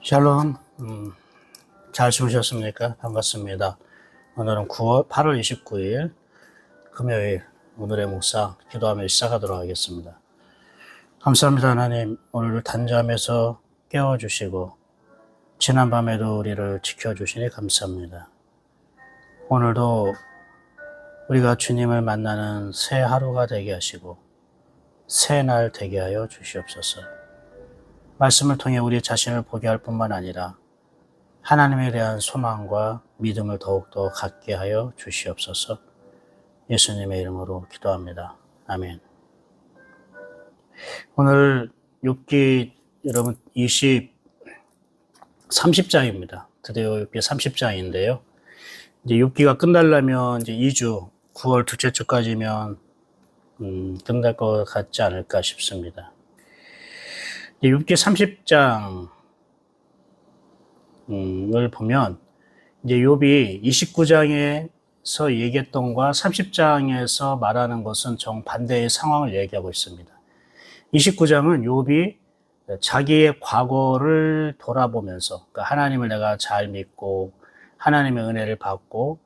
샬롬, 잘 주무셨습니까? 반갑습니다. 오늘은 8월 29일 금요일 오늘의 묵상 기도하며 시작하도록 하겠습니다. 감사합니다. 하나님, 오늘을 단잠에서 깨워주시고 지난밤에도 우리를 지켜주시니 감사합니다. 오늘도 우리가 주님을 만나는 새 하루가 되게 하시고 새 날 되게 하여 주시옵소서. 말씀을 통해 우리 자신을 보게 할 뿐만 아니라 하나님에 대한 소망과 믿음을 더욱더 갖게 하여 주시옵소서. 예수님의 이름으로 기도합니다. 아멘. 오늘 욥기 여러분 30장입니다. 드디어 욥기 30장인데요. 이제 욥기가 끝나려면 이제 2주, 9월 둘째 주까지면 끝날 것 같지 않을까 싶습니다. 욥기 30장을 보면 이제 욥이 29장에서 얘기했던 것과 30장에서 말하는 것은 정반대의 상황을 얘기하고 있습니다. 29장은 욥이 자기의 과거를 돌아보면서 그러니까 하나님을 내가 잘 믿고 하나님의 은혜를 받고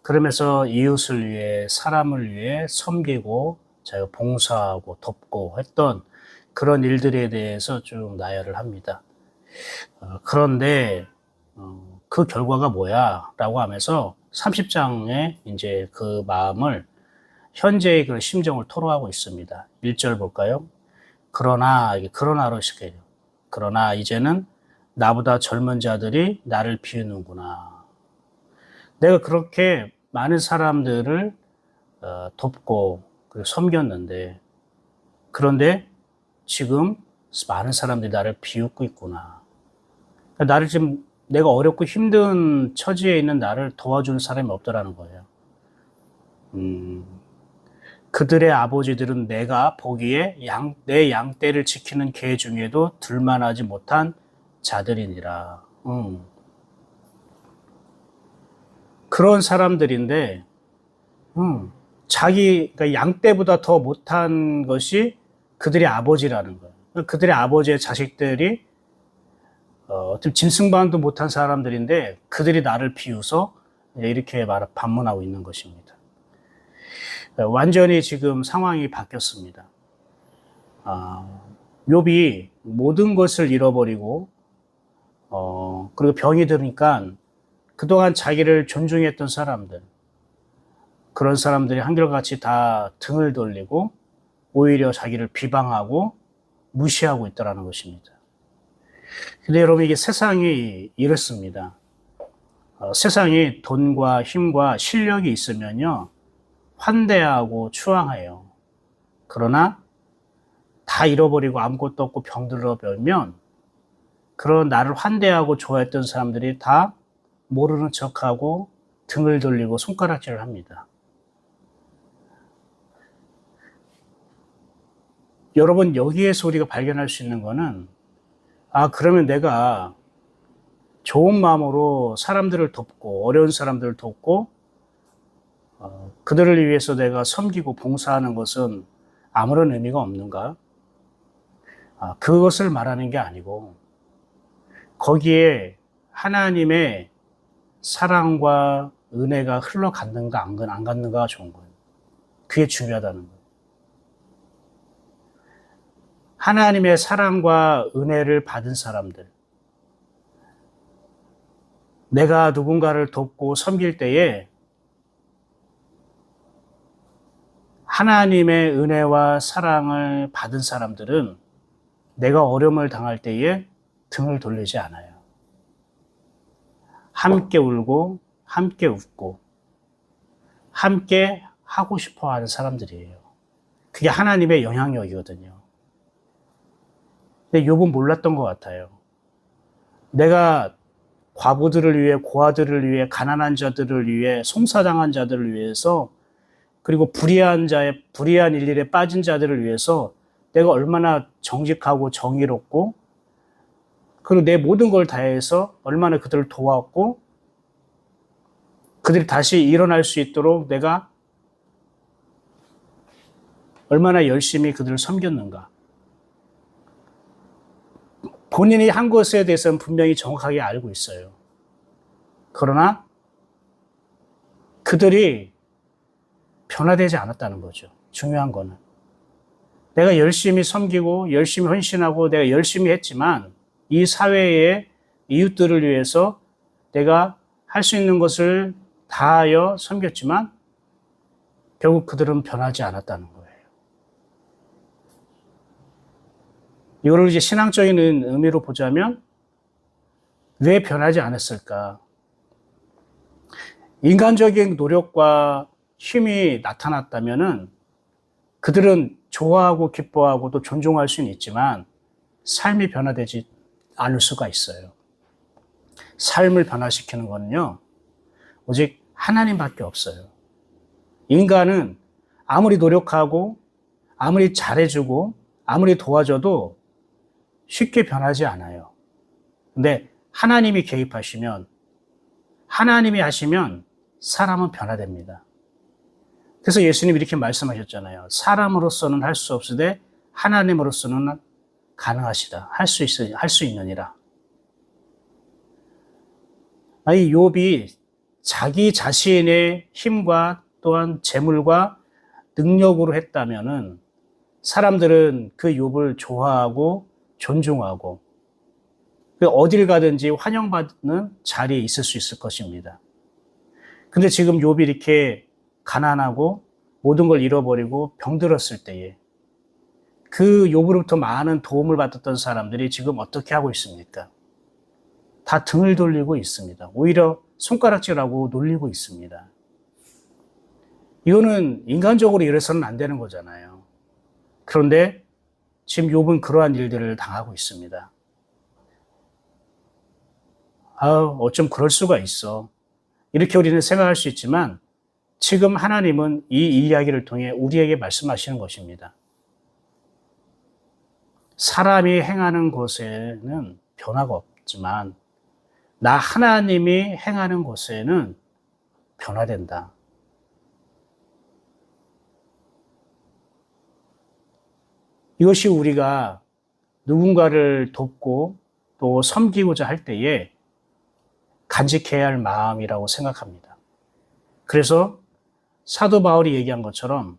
그러면서 이웃을 위해 사람을 위해 섬기고 자기가 봉사하고 돕고 했던 그런 일들에 대해서 쭉 나열을 합니다. 그런데 그 결과가 뭐야? 라고 하면서 30장에 이제 그 마음을 현재의 그 심정을 토로하고 있습니다. 1절 볼까요? 그러나로 시작해요. 그러나 이제는 나보다 젊은 자들이 나를 비우는구나. 내가 그렇게 많은 사람들을 돕고 섬겼는데 그런데 지금 많은 사람들이 나를 비웃고 있구나. 나를 지금 내가 어렵고 힘든 처지에 있는 나를 도와주는 사람이 없더라는 거예요. 그들의 아버지들은 내가 보기에 내 양떼를 지키는 개 중에도 들만하지 못한 자들이니라. 그런 사람들인데, 그러니까 양떼보다 더 못한 것이 그들의 아버지라는 거예요. 그들의 아버지의 자식들이 짐승반도 못한 사람들인데 그들이 나를 비웃어 이렇게 반문하고 있는 것입니다. 완전히 지금 상황이 바뀌었습니다. 욥이 모든 것을 잃어버리고 그리고 병이 드니까 그동안 자기를 존중했던 사람들 그런 사람들이 한결같이 다 등을 돌리고 오히려 자기를 비방하고 무시하고 있다는 것입니다. 근데 여러분 이게 세상이 이렇습니다. 세상이 돈과 힘과 실력이 있으면요 환대하고 추앙해요. 그러나 다 잃어버리고 아무것도 없고 병들어 버리면 그런 나를 환대하고 좋아했던 사람들이 다 모르는 척하고 등을 돌리고 손가락질을 합니다. 여러분 여기에서 우리가 발견할 수 있는 거는 그러면 내가 좋은 마음으로 사람들을 돕고 어려운 사람들을 돕고 그들을 위해서 내가 섬기고 봉사하는 것은 아무런 의미가 없는가? 그것을 말하는 게 아니고 거기에 하나님의 사랑과 은혜가 흘러갔는가 안 갔는가가 좋은 거예요. 그게 중요하다는 거예요. 하나님의 사랑과 은혜를 받은 사람들, 내가 누군가를 돕고 섬길 때에 하나님의 은혜와 사랑을 받은 사람들은 내가 어려움을 당할 때에 등을 돌리지 않아요. 함께 울고 함께 웃고 함께 하고 싶어 하는 사람들이에요. 그게 하나님의 영향력이거든요. 근데 욥은 몰랐던 것 같아요. 내가 과부들을 위해, 고아들을 위해, 가난한 자들을 위해, 송사당한 자들을 위해서, 그리고 불의한 일일에 빠진 자들을 위해서 내가 얼마나 정직하고 정의롭고, 그리고 내 모든 걸 다해서 얼마나 그들을 도왔고, 그들이 다시 일어날 수 있도록 내가 얼마나 열심히 그들을 섬겼는가. 본인이 한 것에 대해서는 분명히 정확하게 알고 있어요. 그러나 그들이 변화되지 않았다는 거죠. 중요한 거는. 내가 열심히 섬기고 열심히 헌신하고 내가 열심히 했지만 이 사회의 이웃들을 위해서 내가 할 수 있는 것을 다하여 섬겼지만 결국 그들은 변하지 않았다는 거예요. 이거를 이제 신앙적인 의미로 보자면 왜 변하지 않았을까? 인간적인 노력과 힘이 나타났다면은 그들은 좋아하고 기뻐하고 또 존중할 수는 있지만 삶이 변화되지 않을 수가 있어요. 삶을 변화시키는 거는요, 오직 하나님밖에 없어요. 인간은 아무리 노력하고 아무리 잘해주고 아무리 도와줘도 쉽게 변하지 않아요. 근데 하나님이 개입하시면, 하나님이 하시면 사람은 변화됩니다. 그래서 예수님이 이렇게 말씀하셨잖아요. 사람으로서는 할 수 없으되 하나님으로서는 가능하시다. 할 수 있느니라. 이 욥이 자기 자신의 힘과 또한 재물과 능력으로 했다면은 사람들은 그 욥을 좋아하고 존중하고 어딜 가든지 환영받는 자리에 있을 수 있을 것입니다. 근데 지금 욥이 이렇게 가난하고 모든 걸 잃어버리고 병들었을 때에 그 욥으로부터 많은 도움을 받았던 사람들이 지금 어떻게 하고 있습니까? 다 등을 돌리고 있습니다. 오히려 손가락질하고 놀리고 있습니다. 이거는 인간적으로 이래서는 안 되는 거잖아요. 그런데 지금 욥은 그러한 일들을 당하고 있습니다. 어쩜 그럴 수가 있어. 이렇게 우리는 생각할 수 있지만 지금 하나님은 이 이야기를 통해 우리에게 말씀하시는 것입니다. 사람이 행하는 것에는 변화가 없지만 나 하나님이 행하는 것에는 변화된다. 이것이 우리가 누군가를 돕고 또 섬기고자 할 때에 간직해야 할 마음이라고 생각합니다. 그래서 사도 바울이 얘기한 것처럼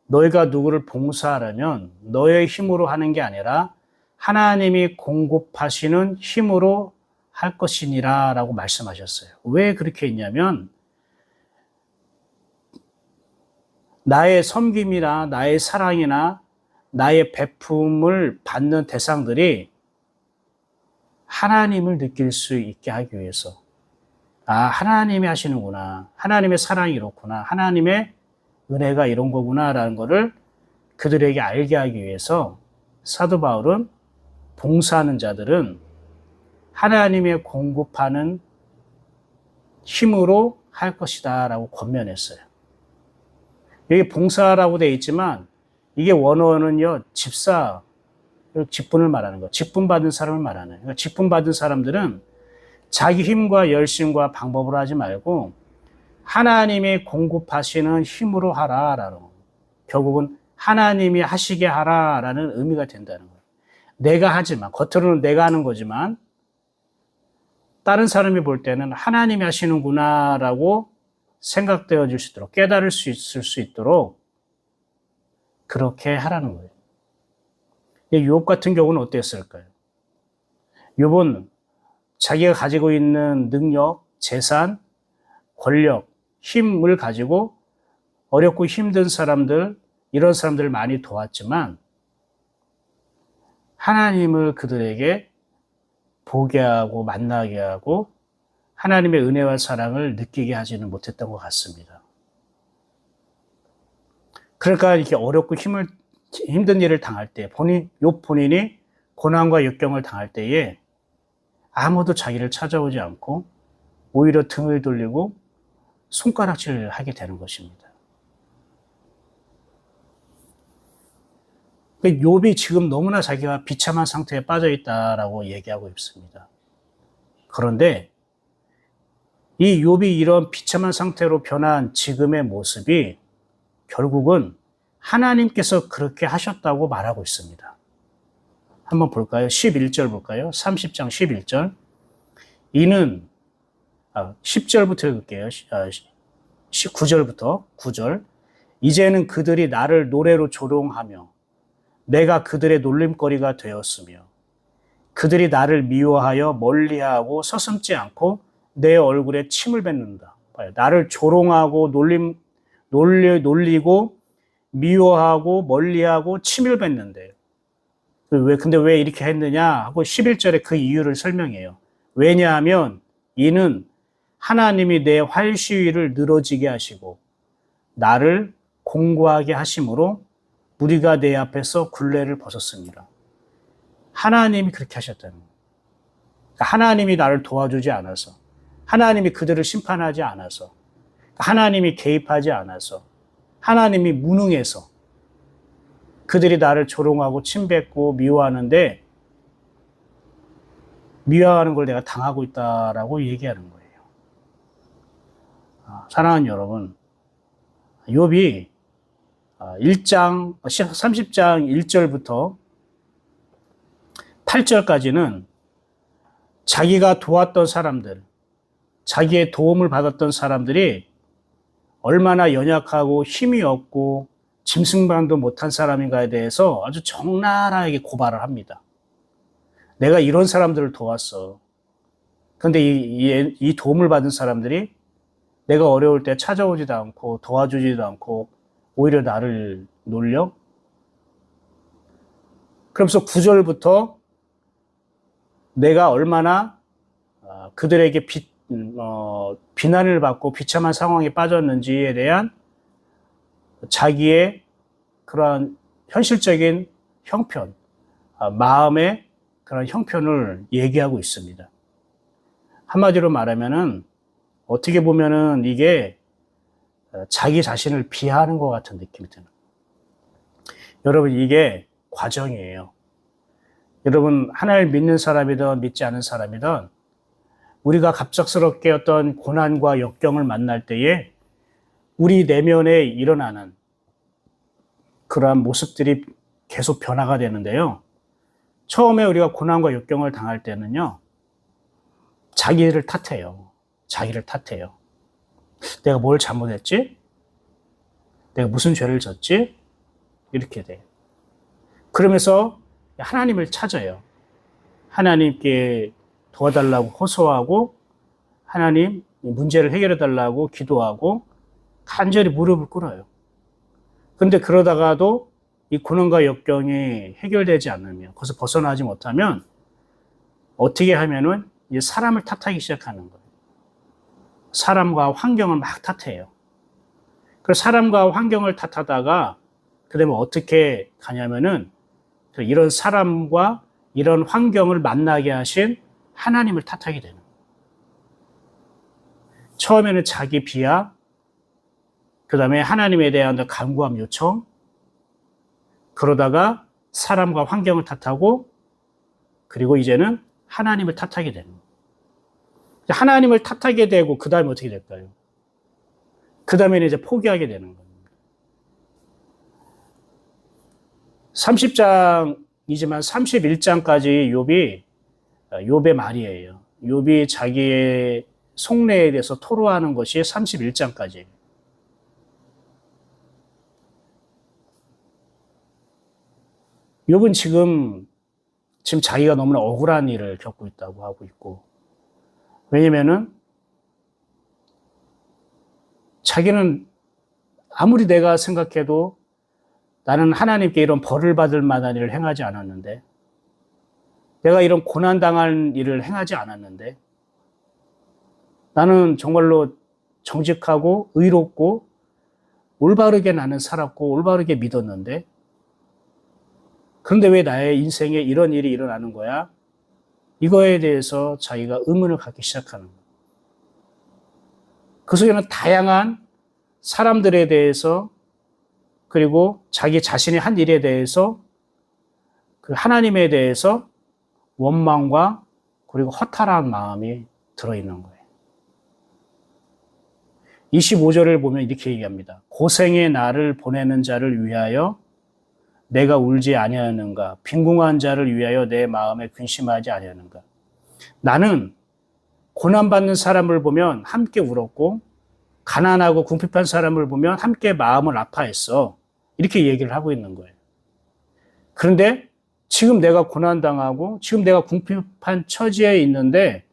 너희가 누구를 봉사하려면 너의 힘으로 하는 게 아니라 하나님이 공급하시는 힘으로 할 것이니라 라고 말씀하셨어요. 왜 그렇게 했냐면 나의 섬김이나 나의 사랑이나 나의 베품을 받는 대상들이 하나님을 느낄 수 있게 하기 위해서 하나님이 하시는구나. 하나님의 사랑이 이렇구나. 하나님의 은혜가 이런 거구나라는 거를 그들에게 알게 하기 위해서 사도 바울은 봉사하는 자들은 하나님의 공급하는 힘으로 할 것이다 라고 권면했어요. 여기 봉사라고 되어 있지만 이게 원어는요, 직분을 말하는 거예요. 직분 받은 사람을 말하는 거예요. 그러니까 직분 받은 사람들은 자기 힘과 열심과 방법으로 하지 말고 하나님이 공급하시는 힘으로 하라라는 거예요. 결국은 하나님이 하시게 하라라는 의미가 된다는 거예요. 내가 하지만, 겉으로는 내가 하는 거지만 다른 사람이 볼 때는 하나님이 하시는구나라고 생각되어질 수 있도록, 깨달을 수 있을 수 있도록 그렇게 하라는 거예요. 욥 같은 경우는 어땠을까요? 욥은 자기가 가지고 있는 능력, 재산, 권력, 힘을 가지고 어렵고 힘든 사람들, 이런 사람들을 많이 도왔지만 하나님을 그들에게 보게 하고 만나게 하고 하나님의 은혜와 사랑을 느끼게 하지는 못했던 것 같습니다. 그러니까 이렇게 어렵고 힘든 일을 당할 때, 욥 본인이 고난과 역경을 당할 때에 아무도 자기를 찾아오지 않고 오히려 등을 돌리고 손가락질을 하게 되는 것입니다. 욥이 지금 너무나 자기가 비참한 상태에 빠져 있다라고 얘기하고 있습니다. 그런데 이 욥이 이런 비참한 상태로 변한 지금의 모습이 결국은 하나님께서 그렇게 하셨다고 말하고 있습니다. 한번 볼까요? 11절 볼까요? 30장 11절. 이는 10절부터 읽을게요. 9절부터 9절. 이제는 그들이 나를 노래로 조롱하며 내가 그들의 놀림거리가 되었으며 그들이 나를 미워하여 멀리하고 서슴지 않고 내 얼굴에 침을 뱉는다. 나를 조롱하고 놀리고 미워하고 멀리하고 침을 뱉는데요. 근데 왜 이렇게 했느냐 하고 11절에 그 이유를 설명해요. 왜냐하면 이는 하나님이 내 활시위를 늘어지게 하시고 나를 공고하게 하심으로 우리가 내 앞에서 굴레를 벗었습니다. 하나님이 그렇게 하셨다는 거예요. 하나님이 나를 도와주지 않아서, 하나님이 그들을 심판하지 않아서, 하나님이 개입하지 않아서, 하나님이 무능해서 그들이 나를 조롱하고 침뱉고 미워하는데 미워하는 걸 내가 당하고 있다라고 얘기하는 거예요. 사랑하는 여러분, 욥이 30장 1절부터 8절까지는 자기가 도왔던 사람들, 자기의 도움을 받았던 사람들이 얼마나 연약하고 힘이 없고 짐승방도 못한 사람인가에 대해서 아주 적나라하게 고발을 합니다. 내가 이런 사람들을 도왔어. 그런데 이 도움을 받은 사람들이 내가 어려울 때 찾아오지도 않고 도와주지도 않고 오히려 나를 놀려? 그러면서 9절부터 내가 얼마나 그들에게 비난을 받고 비참한 상황에 빠졌는지에 대한 자기의 그러한 현실적인 형편, 마음의 그런 형편을 얘기하고 있습니다. 한마디로 말하면은 어떻게 보면은 이게 자기 자신을 비하하는 것 같은 느낌이 드는. 여러분, 이게 과정이에요. 여러분, 하나님을 믿는 사람이든 믿지 않은 사람이든 우리가 갑작스럽게 어떤 고난과 역경을 만날 때에 우리 내면에 일어나는 그러한 모습들이 계속 변화가 되는데요. 처음에 우리가 고난과 역경을 당할 때는요, 자기를 탓해요. 자기를 탓해요. 내가 뭘 잘못했지? 내가 무슨 죄를 졌지? 이렇게 돼요. 그러면서 하나님을 찾아요. 하나님께 도와달라고 호소하고 하나님 문제를 해결해달라고 기도하고 간절히 무릎을 꿇어요. 그런데 그러다가도 이 고난과 역경이 해결되지 않으면, 거기서 벗어나지 못하면 어떻게 하면은 이제 사람을 탓하기 시작하는 거예요. 사람과 환경을 막 탓해요. 그래서 사람과 환경을 탓하다가 그다음에 어떻게 가냐면은 이런 사람과 이런 환경을 만나게 하신 하나님을 탓하게 되는 거예요. 처음에는 자기 비하, 그 다음에 하나님에 대한 간구함 요청, 그러다가 사람과 환경을 탓하고, 그리고 이제는 하나님을 탓하게 되는 거예요. 하나님을 탓하게 되고, 그 다음에 어떻게 될까요? 그 다음에는 이제 포기하게 되는 겁니다. 30장이지만 31장까지 욥의 말이에요. 욥이 자기의 속내에 대해서 토로하는 것이 31장까지예요. 욥은 지금 자기가 너무나 억울한 일을 겪고 있다고 하고 있고, 왜냐면은 자기는 아무리 내가 생각해도 나는 하나님께 이런 벌을 받을 만한 일을 행하지 않았는데, 내가 이런 고난당할 일을 행하지 않았는데, 나는 정말로 정직하고 의롭고 올바르게 나는 살았고 올바르게 믿었는데, 그런데 왜 나의 인생에 이런 일이 일어나는 거야? 이거에 대해서 자기가 의문을 갖기 시작하는 거예요. 그 속에는 다양한 사람들에 대해서, 그리고 자기 자신이 한 일에 대해서, 그 하나님에 대해서 원망과 그리고 허탈한 마음이 들어있는 거예요. 25절을 보면 이렇게 얘기합니다. 고생의 나를 보내는 자를 위하여 내가 울지 아니하는가? 빈궁한 자를 위하여 내 마음에 근심하지 아니하는가? 나는 고난받는 사람을 보면 함께 울었고 가난하고 궁핍한 사람을 보면 함께 마음을 아파했어. 이렇게 얘기를 하고 있는 거예요. 그런데 지금 내가 고난당하고 지금 내가 궁핍한 처지에 있는데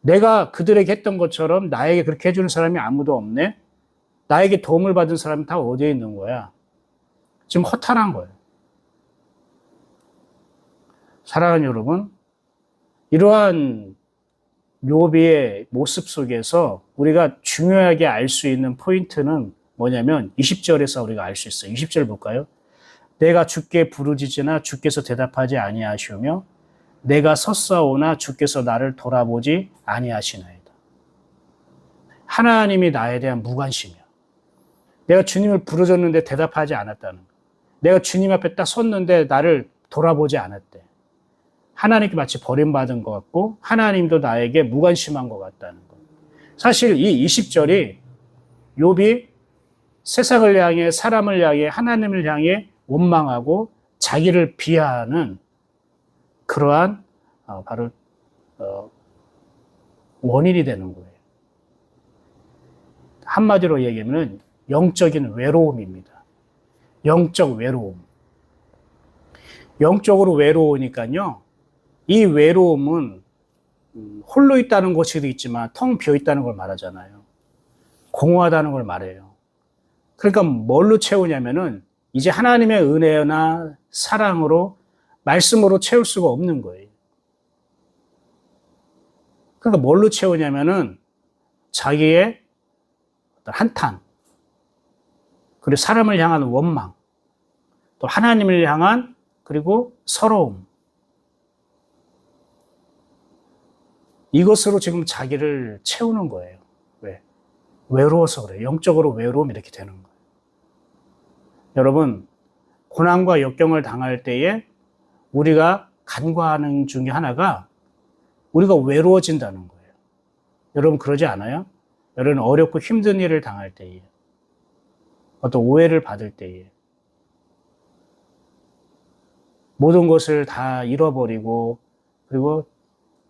내가 그들에게 했던 것처럼 나에게 그렇게 해주는 사람이 아무도 없네? 나에게 도움을 받은 사람이 다 어디에 있는 거야? 지금 허탈한 거예요. 사랑하는 여러분, 이러한 욥의 모습 속에서 우리가 중요하게 알 수 있는 포인트는 뭐냐면 20절에서 우리가 알 수 있어요. 20절 볼까요? 내가 주께 부르짖으나 주께서 대답하지 아니하시오며 내가 섰사오나 주께서 나를 돌아보지 아니하시나이다. 하나님이 나에 대한 무관심이야. 내가 주님을 부르짖는데 대답하지 않았다는 거야. 내가 주님 앞에 딱 섰는데 나를 돌아보지 않았대. 하나님께 마치 버림받은 것 같고 하나님도 나에게 무관심한 것 같다는 것. 사실 이 20절이 욥이 세상을 향해 사람을 향해 하나님을 향해 원망하고 자기를 비하하는 그러한 바로 원인이 되는 거예요. 한마디로 얘기하면 영적인 외로움입니다. 영적 외로움. 영적으로 외로우니까요. 이 외로움은 홀로 있다는 것도 있지만 텅 비어 있다는 걸 말하잖아요. 공허하다는 걸 말해요. 그러니까 뭘로 채우냐면은 이제 하나님의 은혜나 사랑으로 말씀으로 채울 수가 없는 거예요. 그러니까 뭘로 채우냐면은 자기의 어떤 한탄, 그리고 사람을 향한 원망, 또 하나님을 향한 그리고 서러움. 이것으로 지금 자기를 채우는 거예요. 왜? 외로워서 그래요. 영적으로 외로움 이렇게 되는 거예요. 여러분, 고난과 역경을 당할 때에 우리가 간과하는 중에 하나가 우리가 외로워진다는 거예요. 여러분 그러지 않아요? 여러분 어렵고 힘든 일을 당할 때에 어떤 오해를 받을 때에 모든 것을 다 잃어버리고 그리고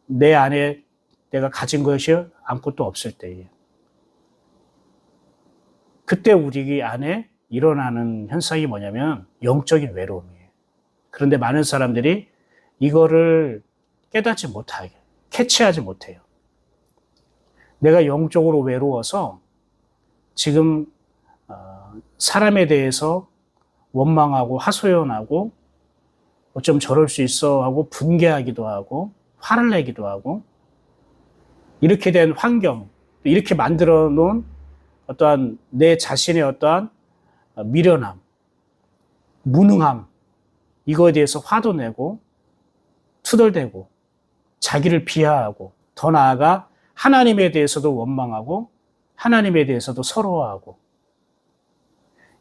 내 안에 내가 가진 것이 아무것도 없을 때에 그때 우리 안에 일어나는 현상이 뭐냐면 영적인 외로움이에요. 그런데 많은 사람들이 이거를 깨닫지 못하게 캐치하지 못해요. 내가 영적으로 외로워서 지금 사람에 대해서 원망하고 하소연하고 어쩜 저럴 수 있어 하고 분개하기도 하고 화를 내기도 하고 이렇게 된 환경, 이렇게 만들어 놓은 어떠한 내 자신의 어떠한 미련함, 무능함, 이거에 대해서 화도 내고 투덜대고 자기를 비하하고 더 나아가 하나님에 대해서도 원망하고 하나님에 대해서도 서러워하고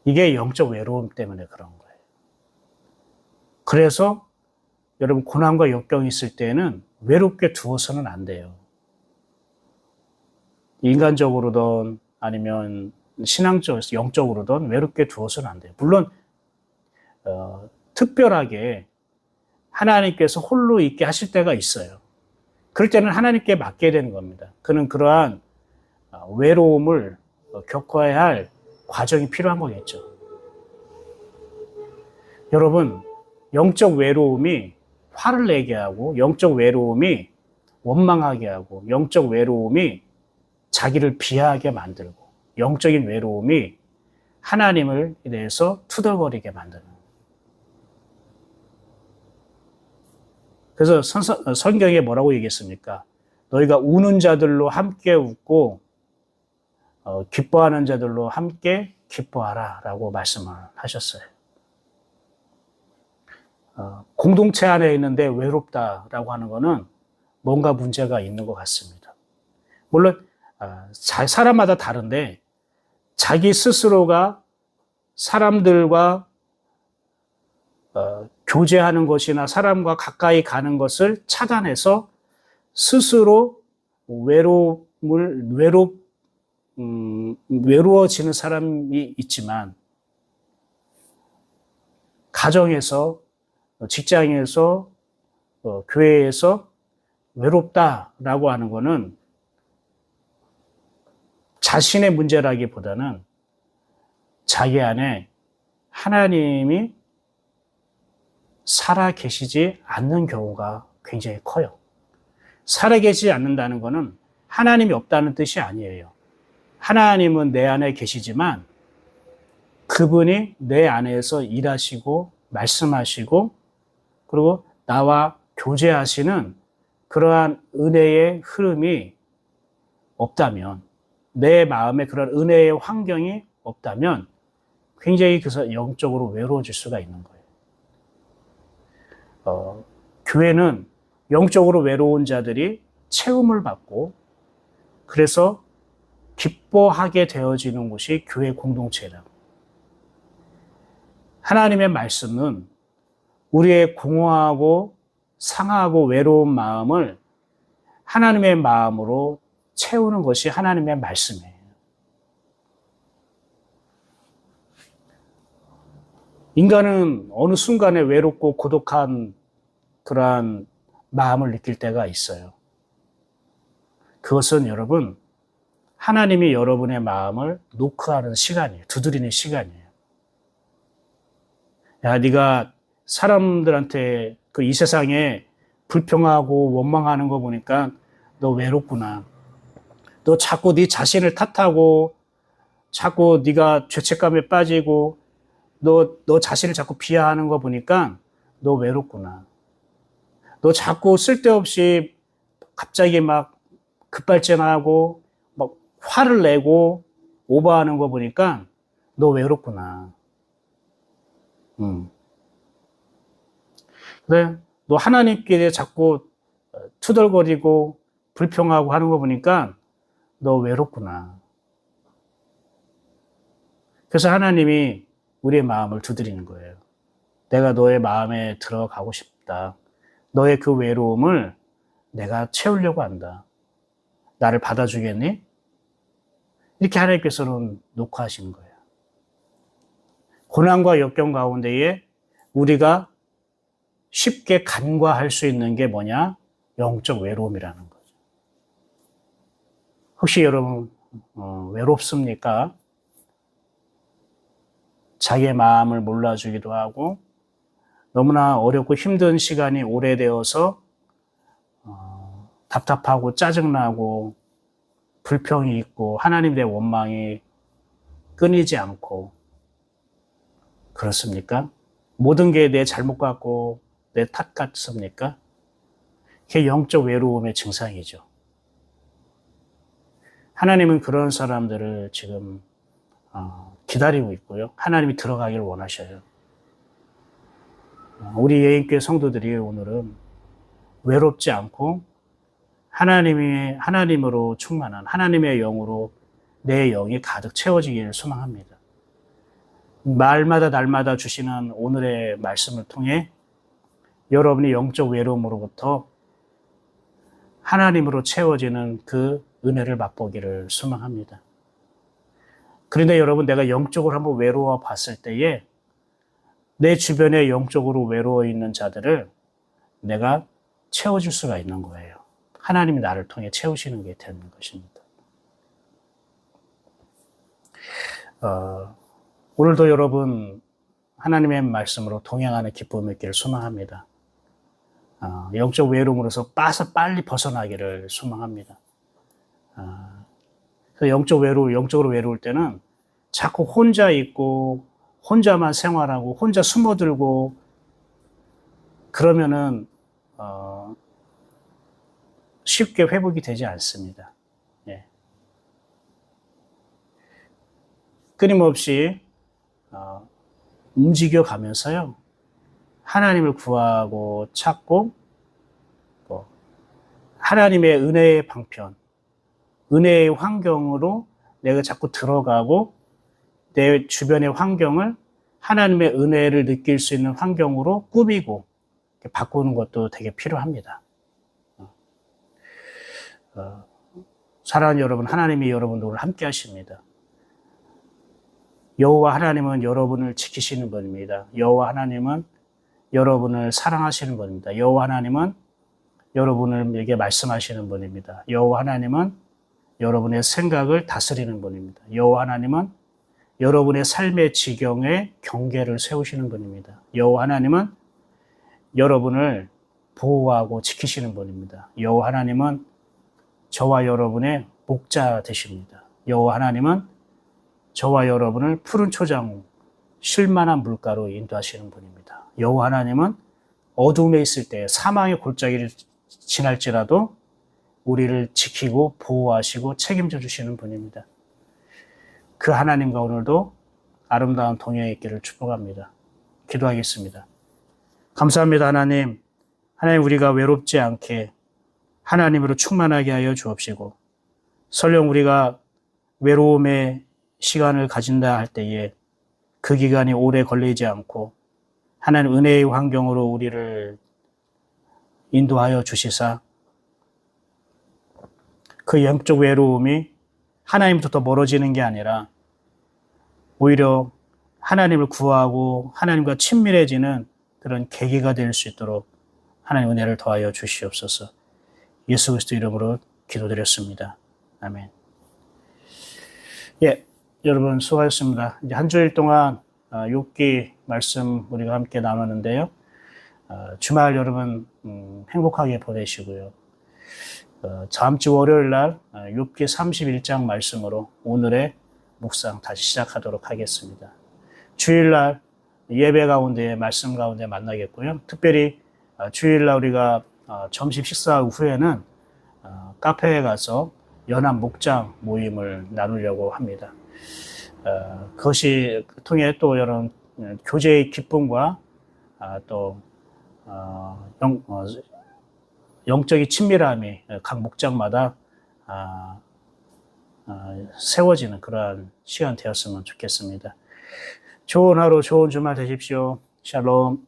이게 영적 외로움 때문에 그런 거예요. 그래서 여러분 고난과 역경이 있을 때는 외롭게 두어서는 안 돼요. 인간적으로든 아니면 신앙적, 영적으로든 외롭게 두어서는 안 돼요. 물론 특별하게 하나님께서 홀로 있게 하실 때가 있어요. 그럴 때는 하나님께 맡게 되는 겁니다. 그는 그러한 외로움을 겪어야 할 과정이 필요한 거겠죠. 여러분, 영적 외로움이 화를 내게 하고 영적 외로움이 원망하게 하고 영적 외로움이 자기를 비하하게 만들고 영적인 외로움이 하나님을 대해서 투덜거리게 만드는 거예요. 그래서 성경에 뭐라고 얘기했습니까? 너희가 우는 자들로 함께 웃고 기뻐하는 자들로 함께 기뻐하라 라고 말씀을 하셨어요. 공동체 안에 있는데 외롭다라고 하는 것은 뭔가 문제가 있는 것 같습니다. 물론 사람마다 다른데 자기 스스로가 사람들과 교제하는 것이나 사람과 가까이 가는 것을 차단해서 스스로 외로워지는 사람이 있지만 가정에서, 직장에서, 교회에서 외롭다라고 하는 거는 자신의 문제라기보다는 자기 안에 하나님이 살아 계시지 않는 경우가 굉장히 커요. 살아 계시지 않는다는 것은 하나님이 없다는 뜻이 아니에요. 하나님은 내 안에 계시지만 그분이 내 안에서 일하시고 말씀하시고 그리고 나와 교제하시는 그러한 은혜의 흐름이 없다면, 내 마음에 그런 은혜의 환경이 없다면 굉장히 그래서 영적으로 외로워질 수가 있는 거예요. 교회는 영적으로 외로운 자들이 채움을 받고 그래서 기뻐하게 되어지는 곳이 교회 공동체다. 하나님의 말씀은 우리의 공허하고 상하고 외로운 마음을 하나님의 마음으로 채우는 것이 하나님의 말씀이에요. 인간은 어느 순간에 외롭고 고독한 그러한 마음을 느낄 때가 있어요. 그것은 여러분, 하나님이 여러분의 마음을 노크하는 시간이에요. 두드리는 시간이에요. 야, 네가 사람들한테 이 세상에 불평하고 원망하는 거 보니까 너 외롭구나. 너 자꾸 네 자신을 탓하고 자꾸 네가 죄책감에 빠지고 너 자신을 자꾸 비하하는 거 보니까 너 외롭구나. 너 자꾸 쓸데없이 갑자기 막 급발진하고 막 화를 내고 오버하는 거 보니까 너 외롭구나. 그래, 너 하나님께 자꾸 투덜거리고 불평하고 하는 거 보니까 너 외롭구나. 그래서 하나님이 우리의 마음을 두드리는 거예요. 내가 너의 마음에 들어가고 싶다. 너의 그 외로움을 내가 채우려고 한다. 나를 받아주겠니? 이렇게 하나님께서는 녹화하시는 거예요. 고난과 역경 가운데에 우리가 쉽게 간과할 수 있는 게 뭐냐? 영적 외로움이라는 거죠. 혹시 여러분 외롭습니까? 자기의 마음을 몰라주기도 하고 너무나 어렵고 힘든 시간이 오래되어서 답답하고 짜증나고 불평이 있고 하나님에 대한 원망이 끊이지 않고 그렇습니까? 모든 게 내 잘못 같고 내 탓 같습니까? 그게 영적 외로움의 증상이죠. 하나님은 그런 사람들을 지금 기다리고 있고요. 하나님이 들어가기를 원하셔요. 우리 예인교회 성도들이 오늘은 외롭지 않고 하나님으로 충만한 하나님의 영으로 내 영이 가득 채워지기를 소망합니다. 날마다 주시는 오늘의 말씀을 통해 여러분이 영적 외로움으로부터 하나님으로 채워지는 그 은혜를 맛보기를 소망합니다. 그런데 여러분, 내가 영적으로 한번 외로워 봤을 때에 내 주변에 영적으로 외로워 있는 자들을 내가 채워줄 수가 있는 거예요. 하나님이 나를 통해 채우시는 게 되는 것입니다. 오늘도 여러분 하나님의 말씀으로 동행하는 기쁨이 있기를 소망합니다. 영적 외로움으로서 빨리 벗어나기를 소망합니다. 영적으로 외로울 때는 자꾸 혼자 있고 혼자만 생활하고 혼자 숨어들고 그러면은 쉽게 회복이 되지 않습니다. 예. 끊임없이 움직여 가면서요. 하나님을 구하고 찾고 하나님의 은혜의 방편, 은혜의 환경으로 내가 자꾸 들어가고 내 주변의 환경을 하나님의 은혜를 느낄 수 있는 환경으로 꾸미고 바꾸는 것도 되게 필요합니다. 사랑하는 여러분, 하나님이 여러분들을 함께 하십니다. 여호와 하나님은 여러분을 지키시는 분입니다. 여호와 하나님은 여러분을 사랑하시는 분입니다. 여호와 하나님은 여러분에게 말씀하시는 분입니다. 여호와 하나님은 여러분의 생각을 다스리는 분입니다. 여호와 하나님은 여러분의 삶의 지경에 경계를 세우시는 분입니다. 여호와 하나님은 여러분을 보호하고 지키시는 분입니다. 여호와 하나님은 저와 여러분의 목자 되십니다. 여호와 하나님은 저와 여러분을 푸른 초장, 쉴만한 물가로 인도하시는 분입니다. 여호와 하나님은 어둠에 있을 때 사망의 골짜기를 지날지라도 우리를 지키고 보호하시고 책임져 주시는 분입니다. 그 하나님과 오늘도 아름다운 동행의 있기를 축복합니다. 기도하겠습니다. 감사합니다. 하나님 우리가 외롭지 않게 하나님으로 충만하게 하여 주옵시고, 설령 우리가 외로움의 시간을 가진다 할 때에 그 기간이 오래 걸리지 않고 하나님 은혜의 환경으로 우리를 인도하여 주시사 그 영적 외로움이 하나님부터 더 멀어지는 게 아니라 오히려 하나님을 구하고 하나님과 친밀해지는 그런 계기가 될 수 있도록 하나님 은혜를 더하여 주시옵소서. 예수 그리스도 이름으로 기도드렸습니다. 아멘. 예, 여러분 수고하셨습니다. 이제 한 주일 동안 욥기 말씀 우리가 함께 나눴는데요. 주말 여러분 행복하게 보내시고요. 다음 주 월요일 날 욥기 31장 말씀으로 오늘의 묵상 다시 시작하도록 하겠습니다. 주일 날 예배 가운데 말씀 가운데 만나겠고요. 특별히 주일 날 우리가 점심 식사 후에는 카페에 가서 연합 목장 모임을 나누려고 합니다. 그것이 통해 또 여러 교제의 기쁨과 또 영적인 친밀함이 각 목장마다 세워지는 그러한 시간 되었으면 좋겠습니다. 좋은 하루, 좋은 주말 되십시오. 샬롬.